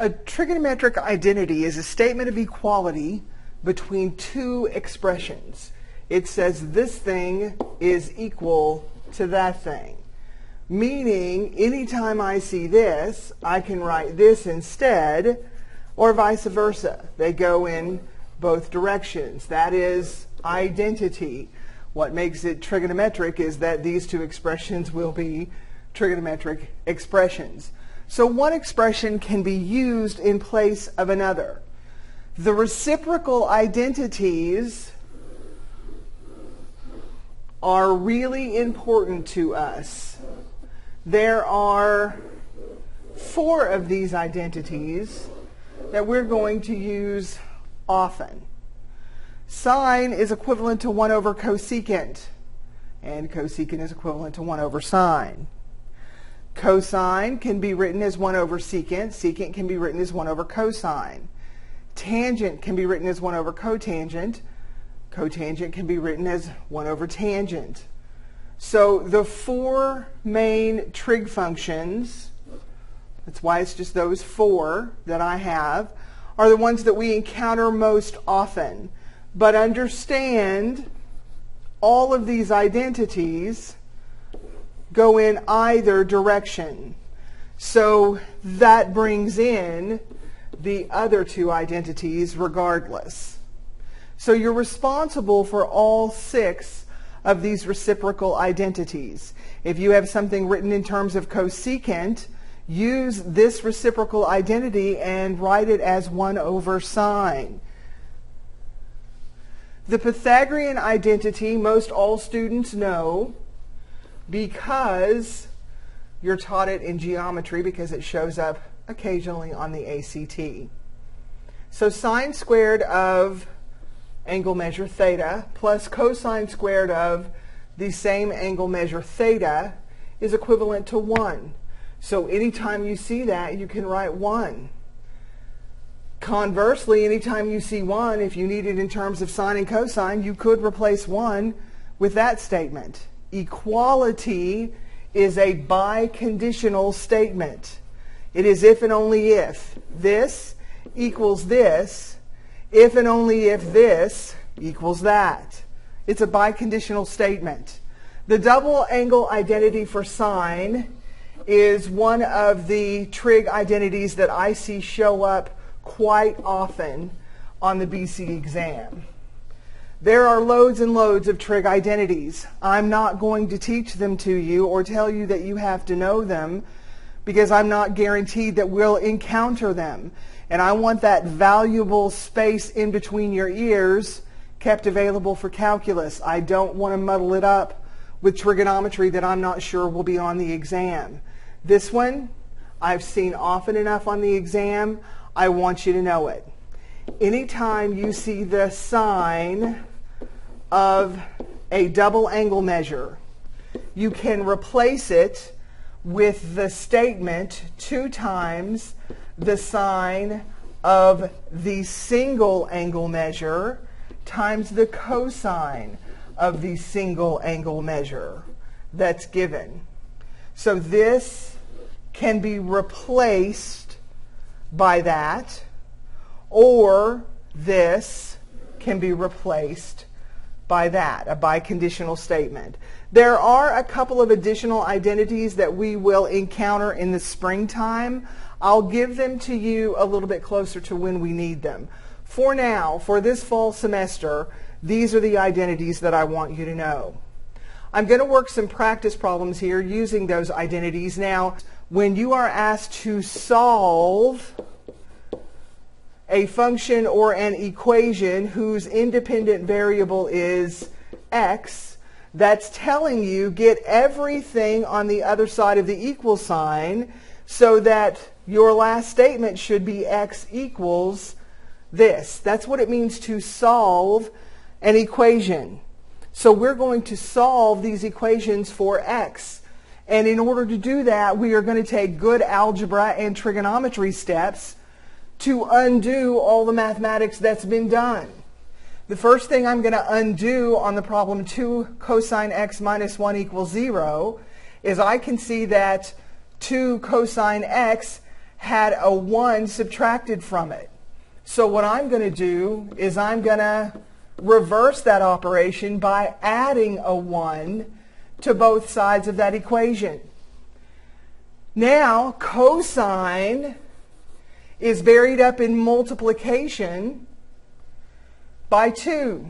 A trigonometric identity is a statement of equality between two expressions. It says this thing is equal to that thing. Meaning, anytime I see this, I can write this instead, or vice versa. They go in both directions. That is identity. What makes it trigonometric is that these two expressions will be trigonometric expressions. So one expression can be used in place of another. The reciprocal identities are really important to us. There are 4 of these identities that we're going to use often. Sine is equivalent to 1 over cosecant, and cosecant is equivalent to 1 over sine. Cosine can be written as 1 over secant. Secant can be written as 1 over cosine. Tangent can be written as 1 over cotangent. Cotangent can be written as 1 over tangent. So the 4 main trig functions, that's why it's just those 4 that I have, are the ones that we encounter most often. But understand, all of these identities go in either direction. So that brings in the other 2 identities regardless. So you're responsible for all 6 of these reciprocal identities. If you have something written in terms of cosecant, use this reciprocal identity and write it as 1 over sine. The Pythagorean identity, most all students know because you're taught it in geometry, because it shows up occasionally on the ACT. So sine squared of angle measure theta plus cosine squared of the same angle measure theta is equivalent to 1. So anytime you see that, you can write 1. Conversely, anytime you see 1, if you need it in terms of sine and cosine, you could replace 1 with that statement. Equality is a biconditional statement. It is if and only if this equals this, if and only if this equals that. It's a biconditional statement. The double angle identity for sine is one of the trig identities that I see show up quite often on the BC exam. There are loads and loads of trig identities. I'm not going to teach them to you or tell you that you have to know them, because I'm not guaranteed that we'll encounter them. And I want that valuable space in between your ears kept available for calculus. I don't want to muddle it up with trigonometry that I'm not sure will be on the exam. This one I've seen often enough on the exam. I want you to know it. Anytime you see the sign of a double angle measure, you can replace it with the statement 2 times the sine of the single angle measure times the cosine of the single angle measure that's given. So this can be replaced by that, or this can be replaced by that, a biconditional statement. There are a couple of additional identities that we will encounter in the springtime. I'll give them to you a little bit closer to when we need them. For now, for this fall semester, these are the identities that I want you to know. I'm going to work some practice problems here using those identities. Now, when you are asked to solve a function or an equation whose independent variable is x, that's telling you get everything on the other side of the equal sign so that your last statement should be x equals this. That's what it means to solve an equation. So we're going to solve these equations for x. And in order to do that, we are going to take good algebra and trigonometry steps to undo all the mathematics that's been done. The first thing I'm going to undo on the problem 2 cosine x minus 1 equals 0 is I can see that 2 cosine x had a 1 subtracted from it. So what I'm going to do is I'm going to reverse that operation by adding a 1 to both sides of that equation. Now, cosine is buried up in multiplication by 2.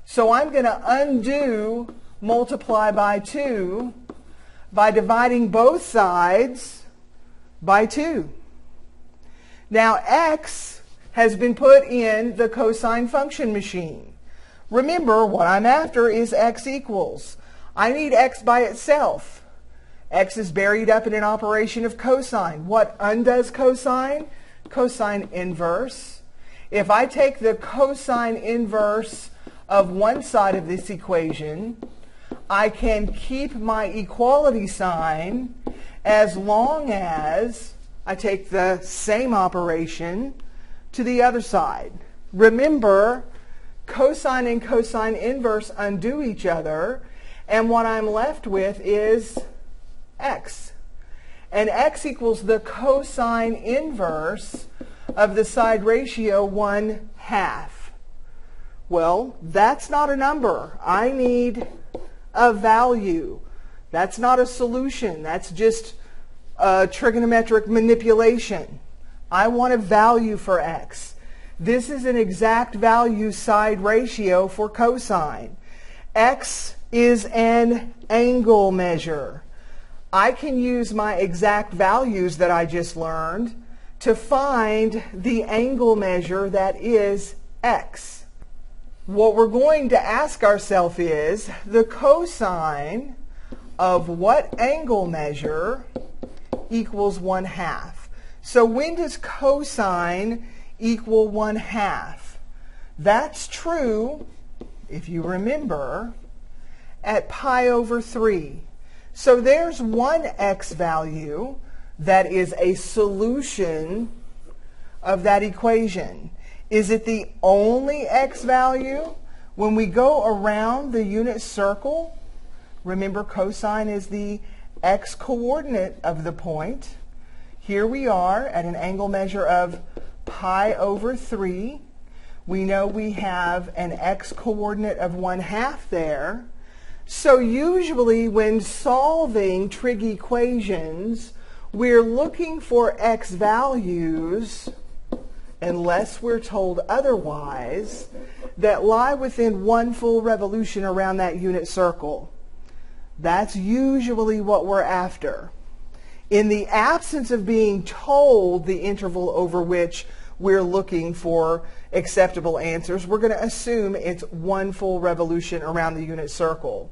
So I'm going to undo multiply by 2 by dividing both sides by 2. Now, x has been put in the cosine function machine. Remember, what I'm after is x equals. I need x by itself. X is buried up in an operation of cosine. What undoes cosine? Cosine inverse. If I take the cosine inverse of one side of this equation, I can keep my equality sign as long as I take the same operation to the other side. Remember, cosine and cosine inverse undo each other, and what I'm left with is x. And x equals the cosine inverse of the side ratio 1/2. Well, that's not a number. I need a value. That's not a solution. That's just a trigonometric manipulation. I want a value for x. This is an exact value side ratio for cosine. X is an angle measure. I can use my exact values that I just learned to find the angle measure that is x. What we're going to ask ourselves is the cosine of what angle measure equals 1/2. So when does cosine equal 1/2? That's true, if you remember, at pi over 3. So there's one x value that is a solution of that equation. Is it the only x value? When we go around the unit circle, remember cosine is the x coordinate of the point. Here we are at an angle measure of pi over 3. We know we have an x coordinate of 1/2 there. So usually when solving trig equations, we're looking for x values, unless we're told otherwise, that lie within one full revolution around that unit circle. That's usually what we're after. In the absence of being told the interval over which we're looking for acceptable answers, we're going to assume it's one full revolution around the unit circle.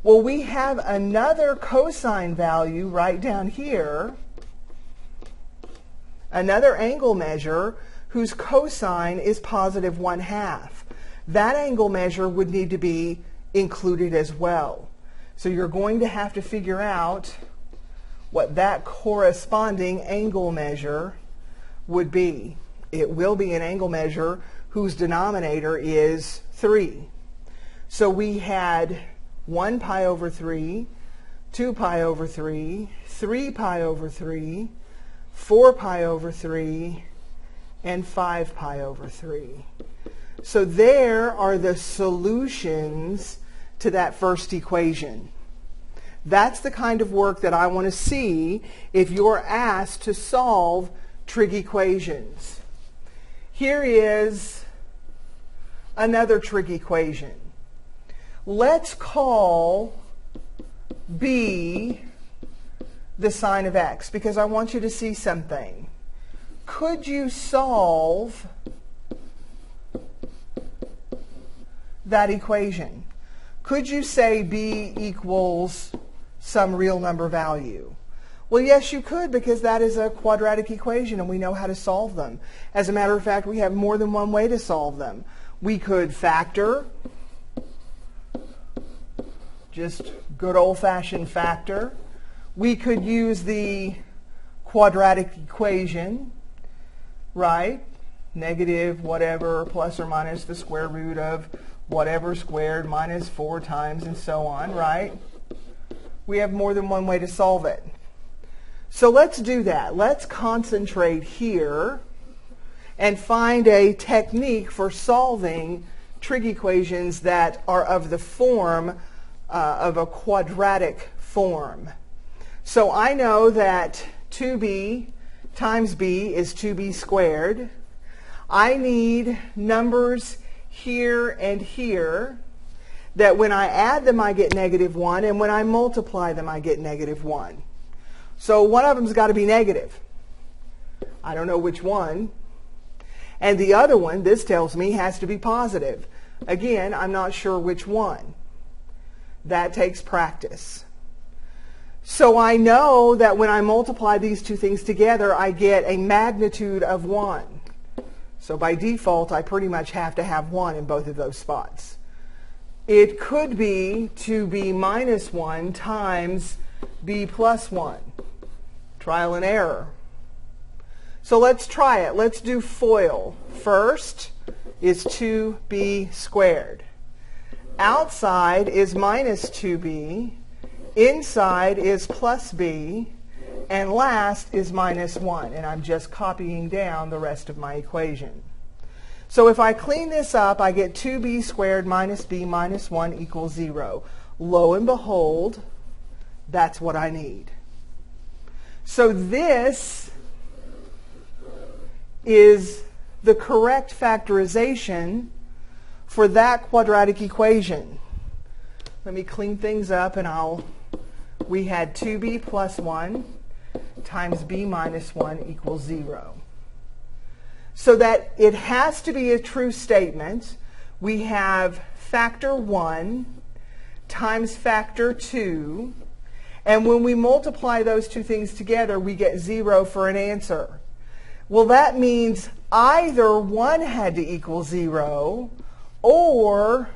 Well, we have another cosine value right down here, another angle measure whose cosine is positive 1/2. That angle measure would need to be included as well. So you're going to have to figure out what that corresponding angle measure would be. It will be an angle measure whose denominator is 3. So we had 1 pi over 3, 2 pi over 3, 3 pi over 3, 4 pi over 3, and 5 pi over 3. So there are the solutions to that first equation. That's the kind of work that I want to see if you're asked to solve trig equations. Here is another trig equation. Let's call B the sine of x, because I want you to see something. Could you solve that equation? Could you say B equals some real number value? Well, yes, you could, because that is a quadratic equation and we know how to solve them. As a matter of fact, we have more than one way to solve them. We could factor, just good old-fashioned factor. We could use the quadratic equation, right? Negative whatever plus or minus the square root of whatever squared minus 4 times and so on, right? We have more than one way to solve it. So let's do that. Let's concentrate here and find a technique for solving trig equations that are of the form of a quadratic form. So I know that 2b times b is 2b squared. I need numbers here and here that when I add them I get -1, and when I multiply them I get -1. So one of them's got to be negative. I don't know which one. And the other one, this tells me, has to be positive. Again, I'm not sure which one. That takes practice. So I know that when I multiply these two things together, I get a magnitude of 1. So by default, I pretty much have to have 1 in both of those spots. It could be 2b minus 1 times b plus 1. Trial and error. So let's try it. Let's do FOIL. First is 2b squared. Outside is minus 2b. Inside is plus b. And last is minus 1. And I'm just copying down the rest of my equation. So if I clean this up, I get 2b squared minus b minus 1 equals 0. Lo and behold, that's what I need. So this is the correct factorization for that quadratic equation. Let me clean things up and we had 2b plus 1 times b minus 1 equals 0. So that it has to be a true statement. We have factor 1 times factor 2. And when we multiply those two things together, we get 0 for an answer. Well, that means either 1 had to equal 0, or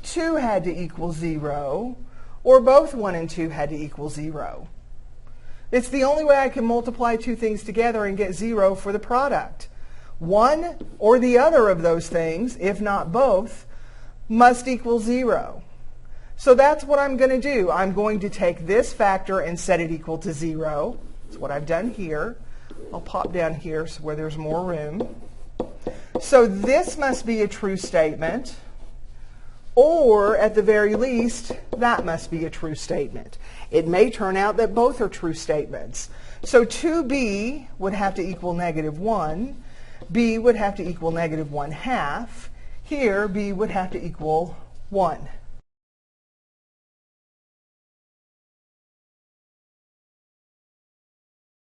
2 had to equal 0, or both 1 and 2 had to equal 0. It's the only way I can multiply two things together and get 0 for the product. One or the other of those things, if not both, must equal 0. So that's what I'm going to do. I'm going to take this factor and set it equal to 0. That's what I've done here. I'll pop down here where there's more room. So this must be a true statement, or at the very least, that must be a true statement. It may turn out that both are true statements. So 2b would have to equal -1. B would have to equal -1/2. Here, b would have to equal 1.